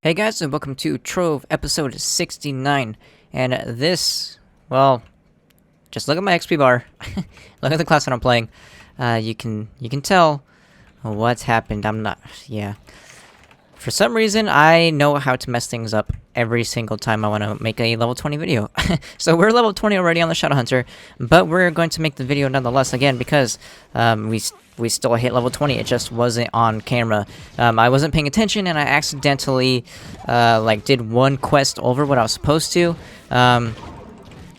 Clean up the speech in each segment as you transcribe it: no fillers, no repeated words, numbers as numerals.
Hey guys, and welcome to Trove episode 69. And this, well, just look at my XP bar. Look at the class that I'm playing. You can tell what's happened. Yeah. For some reason, I know how to mess things up every single time I want to make a level 20 video. So we're level 20 already on the Shadow Hunter, but we're going to make the video nonetheless again because we still hit level 20. It just wasn't on camera. I wasn't paying attention and I accidentally did one quest over what I was supposed to.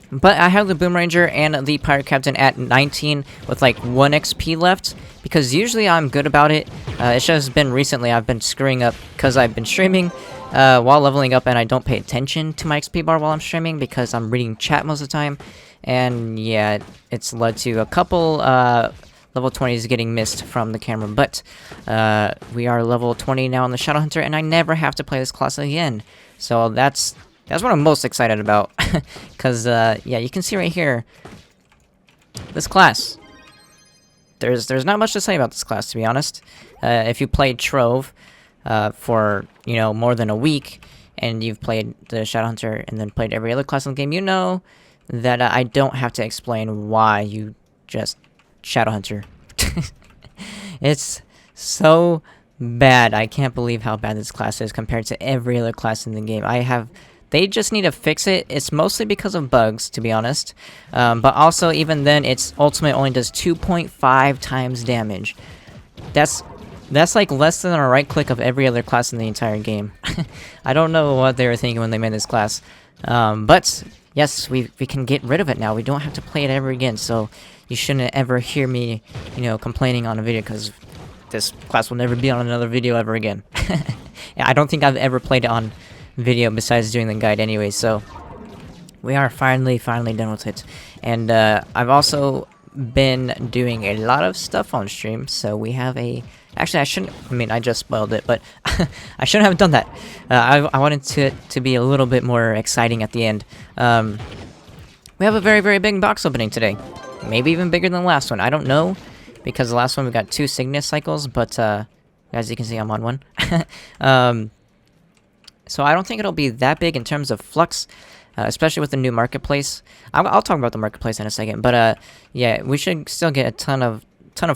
But I have the Boom Ranger and the Pirate Captain at 19 with like 1 XP left, because usually I'm good about it. It's just been recently I've been screwing up because I've been streaming while leveling up and I don't pay attention to my XP bar while I'm streaming because I'm reading chat most of the time. And yeah, it's led to a couple level 20s getting missed from the camera. But we are level 20 now on the Shadow Hunter and I never have to play this class again. So that's what I'm most excited about, because, yeah, you can see right here, this class. There's not much to say about this class, to be honest. If you played Trove for, more than a week, and you've played the Shadow Hunter and then played every other class in the game, you know that I don't have to explain why you just Shadow Hunter. It's so bad. I can't believe how bad this class is compared to every other class in the game. They just need to fix it. It's mostly because of bugs, to be honest. But also, even then, its ultimate only does 2.5 times damage. That's like less than a right click of every other class in the entire game. I don't know what they were thinking when they made this class. But yes, we can get rid of it now. We don't have to play it ever again. So you shouldn't ever hear me, complaining on a video, because this class will never be on another video ever again. Yeah, I don't think I've ever played it on video besides doing the guide anyway, so we are finally done with it. And I've also been doing a lot of stuff on stream, so we have actually I just spoiled it, but I shouldn't have done that. I wanted to be a little bit more exciting at the end. We have a very big box opening today, maybe even bigger than the last one. I don't know, because the last one we got 2 Cygnus cycles, but as you can see, I'm on one. So I don't think it'll be that big in terms of flux, especially with the new marketplace. I'll talk about the marketplace in a second, but yeah, we should still get a ton of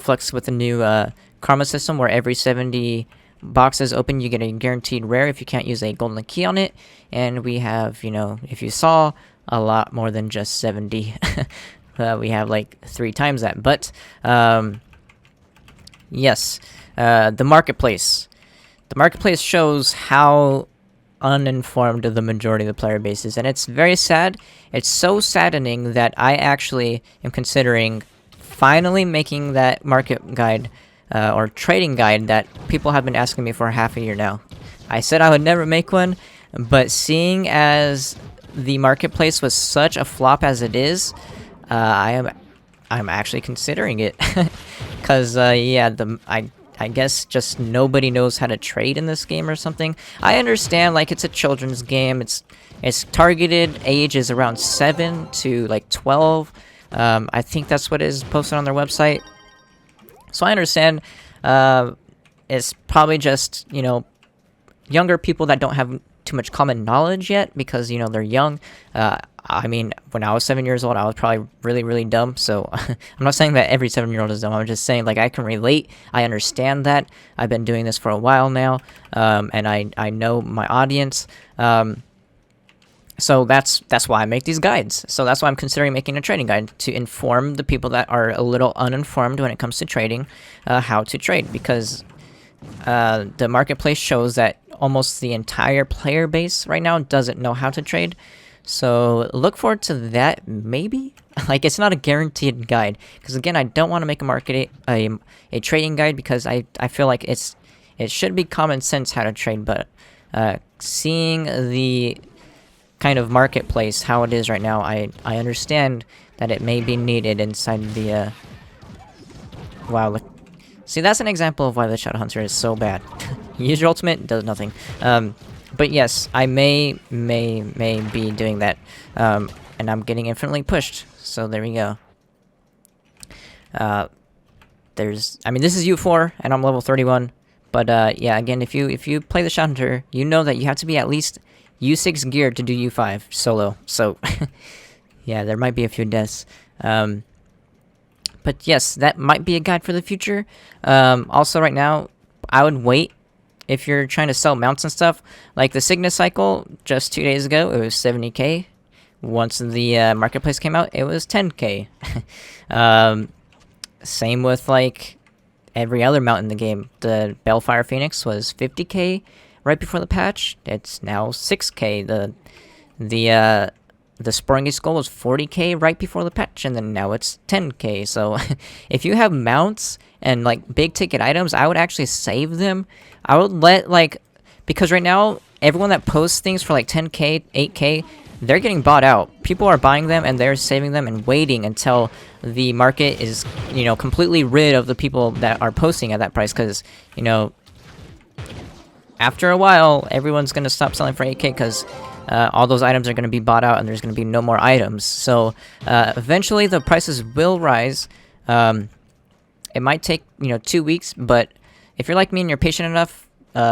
flux with the new karma system, where every 70 boxes open, you get a guaranteed rare if you can't use a golden key on it. And we have, if you saw, a lot more than just 70. We have like 3 times that. But yes, the marketplace. The marketplace shows how uninformed the majority of the player base is, and it's very sad. It's so saddening that I actually am considering finally making that market guide or trading guide that people have been asking me for half a year now. I said I would never make one, but seeing as the marketplace was such a flop as it is, I'm actually considering it. Because yeah, I guess just nobody knows how to trade in this game or something. I understand, like, it's a children's game. It's targeted age is around 7 to like 12. I think that's what is posted on their website. So I understand. It's probably just, younger people that don't have too much common knowledge yet, because they're young. I mean, when I was 7 years old, I was probably really dumb. So I'm not saying that every 7-year-old is dumb. I'm just saying, like, I can relate. I understand that. I've been doing this for a while now, and I know my audience. So that's why I make these guides. So that's why I'm considering making a trading guide, to inform the people that are a little uninformed when it comes to trading, how to trade, because the marketplace shows that almost the entire player base right now doesn't know how to trade. So look forward to that, maybe. Like, it's not a guaranteed guide, because again, I don't want to make a trading guide, because I feel like it should be common sense how to trade. But seeing the kind of marketplace how it is right now, I understand that it may be needed inside the wow, look. See, that's an example of why the Shadow Hunter is so bad. Use your ultimate, does nothing. But yes, I may be doing that. And I'm getting infinitely pushed. So there we go. I mean, this is U4, and I'm level 31. But yeah, again, if you play the Shot Hunter, you know that you have to be at least U6 geared to do U5 solo. So yeah, there might be a few deaths. But yes, that might be a guide for the future. Also, right now, I would wait if you're trying to sell mounts and stuff. Like the Cygnus cycle, just 2 days ago, it was 70k. Once the marketplace came out, it was 10k. Same with like every other mount in the game. The Bellfire Phoenix was 50k right before the patch. It's now 6k. The Sporingy Skull was 40k right before the patch, and then now it's 10k. So if you have mounts and like big ticket items, I would actually save them. I would let because right now everyone that posts things for like 10k, 8k, they're getting bought out. People are buying them and they're saving them and waiting until the market is, completely rid of the people that are posting at that price, because, after a while, everyone's going to stop selling for 8k because all those items are going to be bought out and there's going to be no more items. So eventually the prices will rise. It might take, 2 weeks, but if you're like me and you're patient enough,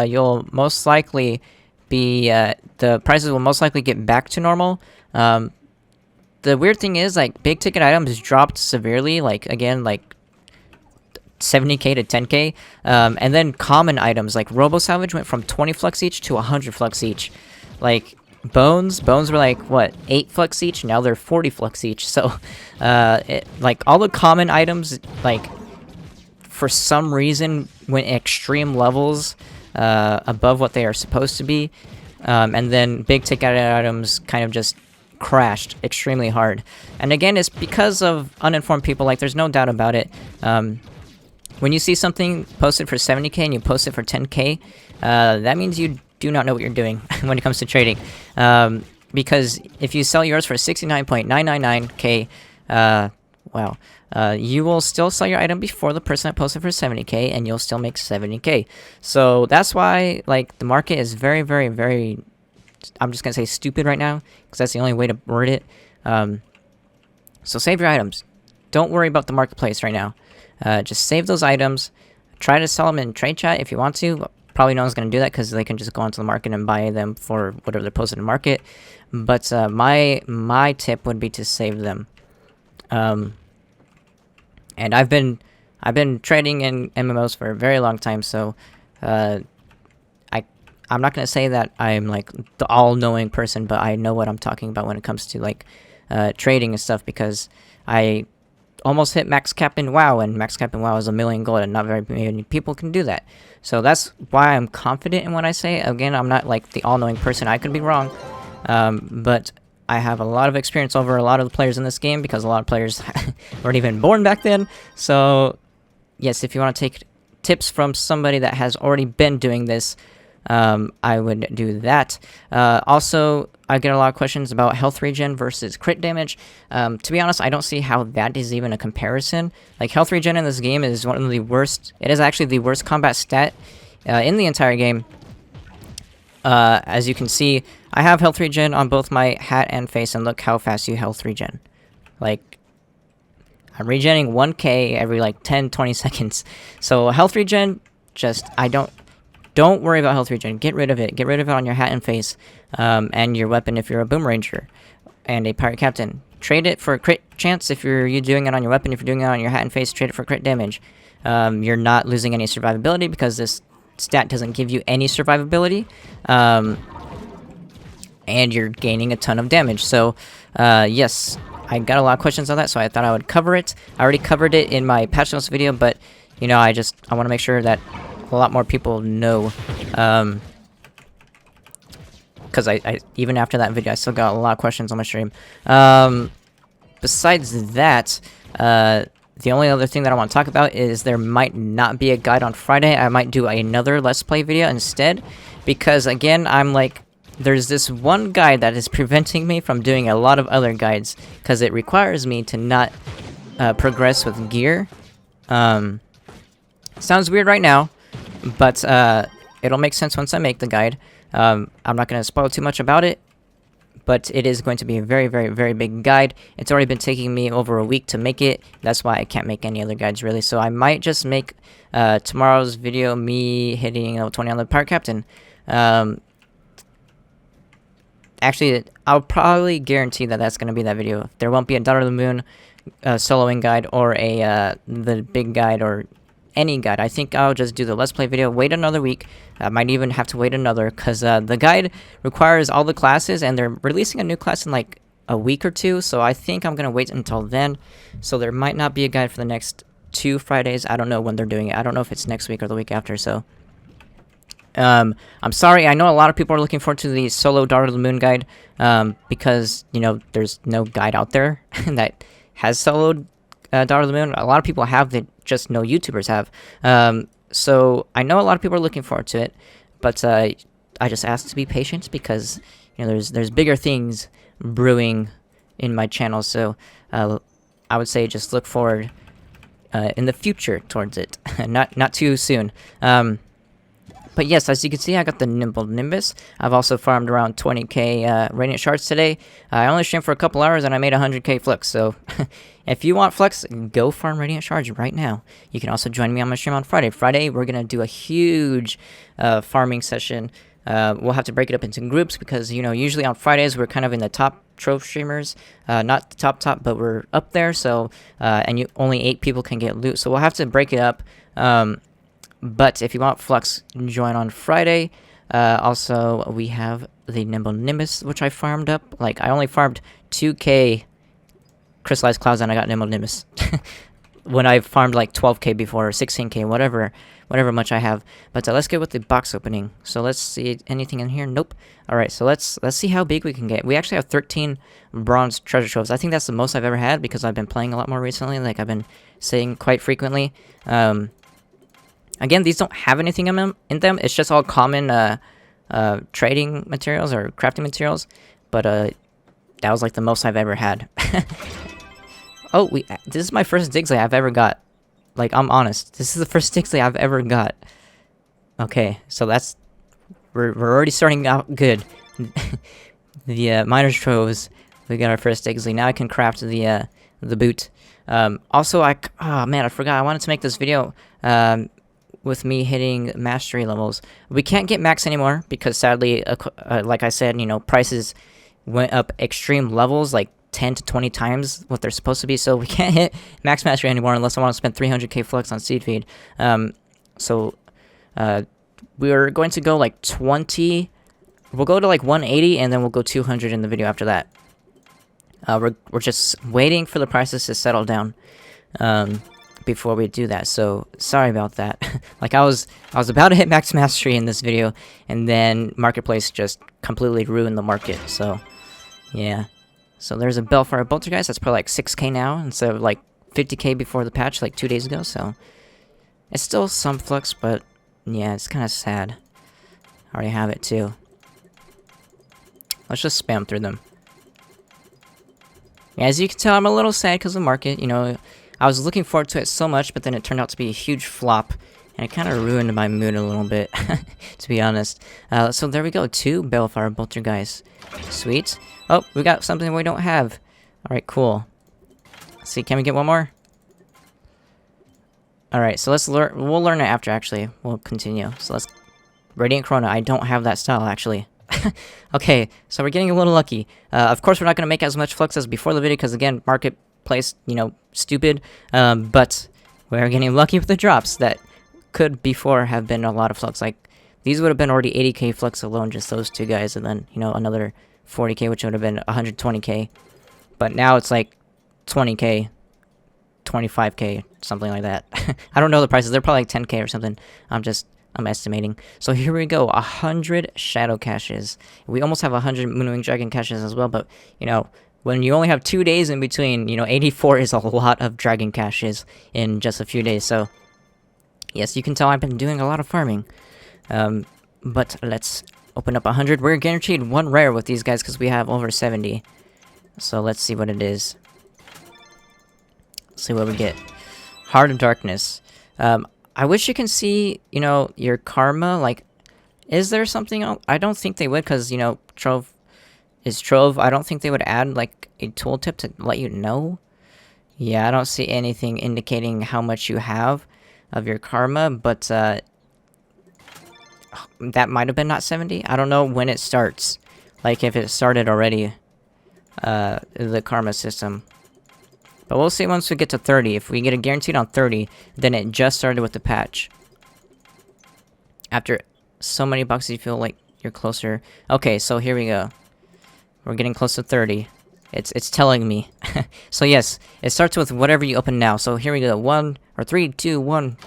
you'll most likely be, the prices will most likely get back to normal. The weird thing is, like, big ticket items dropped severely, like, again, like, 70k to 10k, and then common items, like Robo Salvage went from 20 flux each to 100 flux each. Like, Bones were like, what, 8 flux each? Now they're 40 flux each, so, like, all the common items, like, for some reason, went extreme levels, above what they are supposed to be, and then big ticket items kind of just crashed extremely hard. And again, it's because of uninformed people, like, there's no doubt about it. When you see something posted for 70k and you post it for 10k, that means you do not know what you're doing when it comes to trading. Because if you sell yours for 69.999k, wow, you will still sell your item before the person that posted for 70k, and you'll still make 70k. So that's why, like, the market is very, very, very, I'm just gonna say stupid right now, because that's the only way to word it. So save your items. Don't worry about the marketplace right now. Just save those items. Try to sell them in trade chat if you want to. Probably no one's going to do that because they can just go onto the market and buy them for whatever they're posted in the market. But my tip would be to save them. And I've been trading in MMOs for a very long time, so I'm not going to say that I'm like the all-knowing person, but I know what I'm talking about when it comes to like trading and stuff, because I almost hit max cap in WoW, and max cap in WoW is 1 million gold, and not very many people can do that. So that's why I'm confident in what I say. Again, I'm not like the all-knowing person. I could be wrong, but I have a lot of experience over a lot of the players in this game, because a lot of players weren't even born back then. So yes, if you want to take tips from somebody that has already been doing this, I would do that. Also, I get a lot of questions about health regen versus crit damage. To be honest, I don't see how that is even a comparison. Like, health regen in this game is one of the worst. It is actually the worst combat stat in the entire game. As you can see, I have health regen on both my hat and face, and look how fast you health regen. Like, I'm regenning 1k every like 10-20 seconds. So health regen, don't worry about health regen. Get rid of it. Get rid of it on your hat and face, and your weapon if you're a boom ranger and a pirate captain. Trade it for a crit chance if you're doing it on your weapon. If you're doing it on your hat and face, trade it for crit damage. You're not losing any survivability, because this stat doesn't give you any survivability, and you're gaining a ton of damage. So yes, I got a lot of questions on that, so I thought I would cover it. I already covered it in my patch notes video, but I want to make sure that a lot more people know, because I even after that video, I still got a lot of questions on my stream. Besides that, the only other thing that I want to talk about is there might not be a guide on Friday. I might do another Let's Play video instead, because again, I'm like, there's this one guide that is preventing me from doing a lot of other guides, because it requires me to not progress with gear. Sounds weird right now, but it'll make sense once I make the guide. I'm not going to spoil too much about it, but it is going to be a very, very, very big guide. It's already been taking me over a week to make it. That's why I can't make any other guides really. So I might just make tomorrow's video me hitting level 20 on the Pirate Captain. Actually, I'll probably guarantee that that's going to be that video. There won't be a Daughter of the Moon soloing guide or the big guide or any guide. I think I'll just do the Let's Play video, wait another week. I might even have to wait another, because the guide requires all the classes, and they're releasing a new class in like a week or two, so I think I'm going to wait until then. So there might not be a guide for the next 2 Fridays. I don't know when they're doing it. I don't know if it's next week or the week after, so... I'm sorry, I know a lot of people are looking forward to the solo Daughter of the Moon guide, because, you know, there's no guide out there that has soloed Daughter of the Moon. A lot of people have that just no YouTubers have. So I know a lot of people are looking forward to it, but I just ask to be patient because, you know, there's bigger things brewing in my channel, so I would say just look forward in the future towards it, not too soon. But yes, as you can see, I got the Nimble Nimbus. I've also farmed around 20k Radiant Shards today. I only streamed for a couple hours and I made 100k Flux, so if you want Flux, go farm Radiant Shards right now. You can also join me on my stream on Friday. Friday, we're going to do a huge farming session. We'll have to break it up into groups because, you know, usually on Fridays we're kind of in the top Trove streamers. Not the top, but we're up there, so, and only 8 people can get loot, so we'll have to break it up. But if you want Flux, join on Friday. Also, we have the Nimble Nimbus, which I farmed up. Like, I only farmed 2k Crystallized Clouds and I got Nimble Nimbus. When I farmed like 12k before, or 16k, whatever much I have. But let's get with the box opening. So let's see anything in here. Nope. Alright, so let's see how big we can get. We actually have 13 bronze treasure troves. I think that's the most I've ever had because I've been playing a lot more recently, like I've been saying quite frequently. Again, these don't have anything in them. It's just all common trading materials or crafting materials. But that was like the most I've ever had. Oh, this is my first Digsley I've ever got. Like, I'm honest. This is the first Digsley I've ever got. Okay, so that's... We're already starting out good. The Miner's Troves. We got our first Digsley. Now I can craft the boot. Also, oh man, I forgot. I wanted to make this video... with me hitting mastery levels. We can't get max anymore because sadly, like I said, you know, prices went up extreme levels, like 10 to 20 times what they're supposed to be, so we can't hit max mastery anymore unless I want to spend 300k Flux on seed feed. So we're going to go like 20, we'll go to like 180 and then we'll go 200 in the video after that. We're just waiting for the prices to settle down. Before we do that, so sorry about that. Like I was about to hit max mastery in this video, and then marketplace just completely ruined the market. So yeah, so there's a Bellfire Bolter, guys. That's probably like 6k now instead of like 50k before the patch, like 2 days ago. So it's still some Flux, but yeah, it's kind of sad. I already have it too. Let's just spam through them. Yeah, as you can tell, I'm a little sad because of the market. You know, I was looking forward to it so much, but then it turned out to be a huge flop, and it kind of ruined my mood a little bit, to be honest. So there we go, 2 Bellfire Bolter, guys. Sweet. Oh, we got something we don't have. Alright, cool. Let's see, can we get one more? Alright, so let's learn. We'll learn it after, actually. We'll continue. So let's... Radiant Corona, I don't have that style, actually. Okay, so we're getting a little lucky. Of course, we're not going to make as much Flux as before the video, because again, marketplace, you know, stupid, but we're getting lucky with the drops that could before have been a lot of Flux. Like, these would have been already 80k Flux alone, just those 2 guys, and then, you know, another 40k, which would have been 120k, but now it's like 20k, 25k, something like that. I don't know the prices, they're probably like 10k or something. I'm estimating. So here we go, 100 Shadow Caches. We almost have 100 Moonwing Dragon Caches as well, but, you know, when you only have 2 days in between, you know, 84 is a lot of Dragon Caches in just a few days, so... Yes, you can tell I've been doing a lot of farming. But let's open up 100. We're guaranteed 1 rare with these guys because we have over 70. So let's see what it is. Let's see what we get. Heart of Darkness. I wish you can see, you know, your karma. Like, is there something else? I don't think they would because, you know, Trove is Trove. I don't think they would add like a tooltip to let you know. Yeah, I don't see anything indicating how much you have of your karma, but that might have been not 70. I don't know when it starts. Like if it started already, the karma system. But we'll see once we get to 30. If we get a guaranteed on 30, then it just started with the patch. After so many bucks, you feel like you're closer. Okay, so here we go. We're getting close to 30. It's telling me. So yes, it starts with whatever you open now. So here we go. 1 or 3, 2, 1.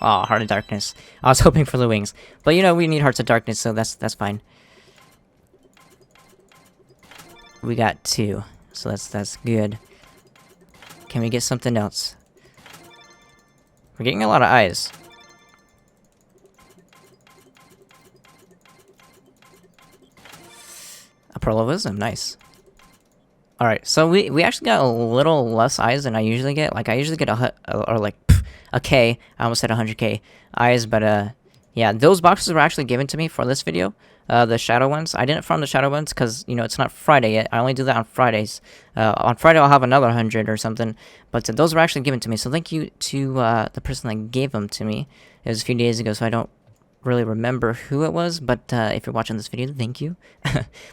Oh, Heart of Darkness. I was hoping for the wings, but you know we need Hearts of Darkness, so that's fine. We got 2, so that's good. Can we get something else? We're getting a lot of eyes. A Pearl of Wisdom, nice. Alright, so we actually got a little less eyes than I usually get. Like, I usually get a K. I almost said 100k eyes, but yeah, those boxes were actually given to me for this video. The shadow ones. I didn't farm the shadow ones because, you know, it's not Friday yet. I only do that on Fridays. On Friday I'll have another 100 or something. But those were actually given to me. So thank you to the person that gave them to me. It was a few days ago, so I don't really remember who it was. But if you're watching this video, thank you.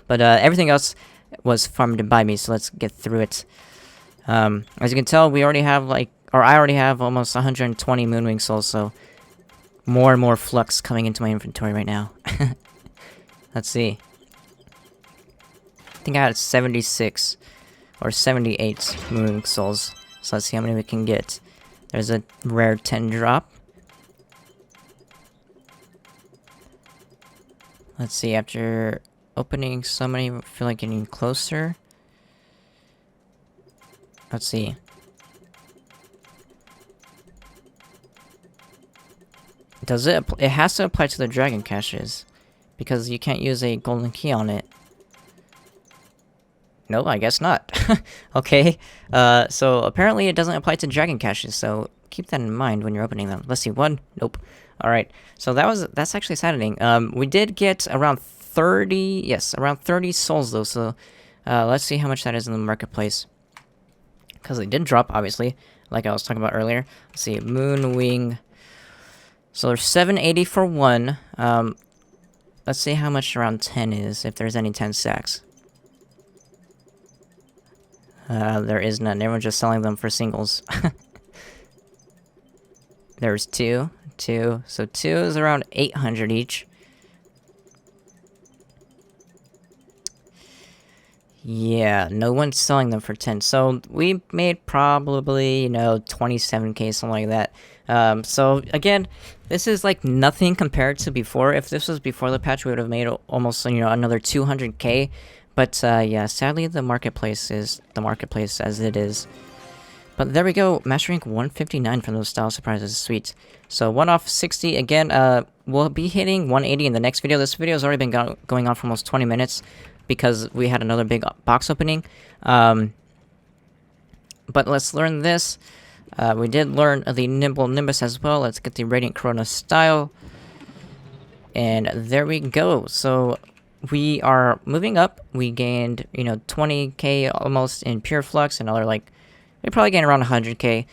But everything else was farmed by me, so let's get through it. As you can tell, we already have I already have almost 120 Moonwing Souls, so more and more flux coming into my inventory right now. Let's see. I think I had 76 or 78 Moonwing Souls, so let's see how many we can get. There's a rare 10 drop. Let's see, after opening so many, I feel like getting closer. Let's see. Does it? It has to apply to the dragon caches, because you can't use a golden key on it. No, I guess not. Okay. So apparently it doesn't apply to dragon caches. So keep that in mind when you're opening them. Let's see. 1. Nope. All right. So that's actually saddening. We did get around 30. Yes, around 30 souls though. So let's see how much that is in the marketplace. Because they did drop, obviously, like I was talking about earlier. Let's see. Moonwing. So there's 780 for 1. Let's see how much around 10 is, if there's any 10 stacks. There is none. Everyone's just selling them for singles. There's 2. So 2 is around 800 each. Yeah, no one's selling them for 10. So we made probably, you know, 27k, something like that. So again, this is like nothing compared to before. If this was before the patch, we would have made almost, you know, another 200k. But yeah, sadly the marketplace is the marketplace as it is. But there we go, Master Rank 159 from those style surprises, sweet. So 1 off 60 again. We'll be hitting 180 in the next video. This video has already been going on for almost 20 minutes. Because we had another big box opening. But let's learn this. We did learn the Nimble Nimbus as well. Let's get the Radiant Corona style. And there we go. So we are moving up. We gained, you know, 20k almost in Pure Flux. And another, like, we probably gained around 100k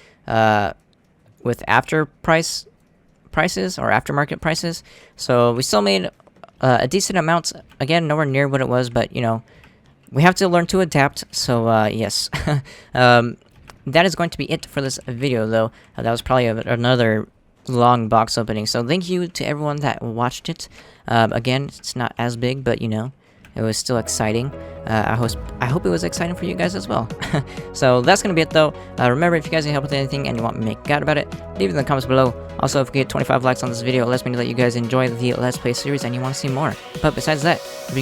with after prices or aftermarket prices. So we still made a decent amount. Again, nowhere near what it was, but you know, we have to learn to adapt. So yes. That is going to be it for this video though. That was probably another long box opening, so thank you to everyone that watched it. Again, it's not as big, but you know, it was still exciting. I hope it was exciting for you guys as well. So that's gonna be it though. Remember, if you guys need help with anything and you want me to make a guide about it, leave it in the comments below. Also, if we get 25 likes on this video, it lets me know that you guys enjoy the Let's Play series and you want to see more. But besides that, if you